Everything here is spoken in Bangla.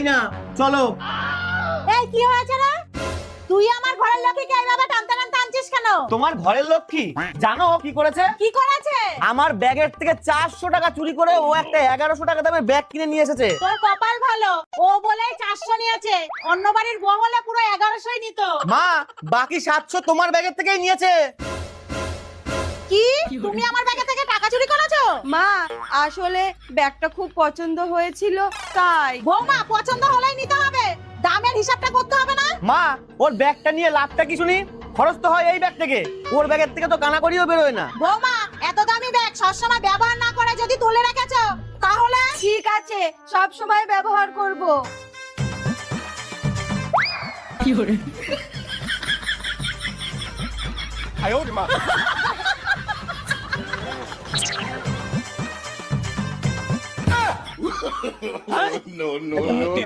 না, চলো। এই কি হয়েছে রে? তুই আমার ঘরের লক্ষ্মীকে এইভাবে টানতে টানতে আনছিস কেন? তোমার ঘরের লক্ষ্মী জানো ও কি করেছে? কি করেছে? আমার ব্যাগের থেকে 400 টাকা চুরি করে ও একটা 1100 টাকা দামের ব্যাগ কিনে নিয়ে এসেছে। তোর কপাল ভালো, ও বলেই 400 নিয়েছে, অন্য বাড়ির বউ হলে পুরো 1100ই নিত। মা, বাকি 700 তোমার ব্যাগের থেকেই নিয়েছে। কি? তুমি আমার ব্যাগে থেকে টাকা চুরি করেছো? মা, আসলে ব্যাগটা খুব পছন্দ হয়েছিল তাই। বৌমা, পছন্দ হলেই নিতে হবে, দামের হিসাবটা করতে হবে না? মা, ওর ব্যাগটা নিয়ে লাভটা কি শুনি? খরচ তো হয় এই ব্যাগ থেকে, ওর ব্যাগের থেকে তো কানা করিও বেরোয় না। বৌমা, এত দামি ব্যাগ সবসময় ব্যবহার না করে যদি তুলে রেখেছো তাহলে? ঠিক আছে, সব সময় ব্যবহার করব।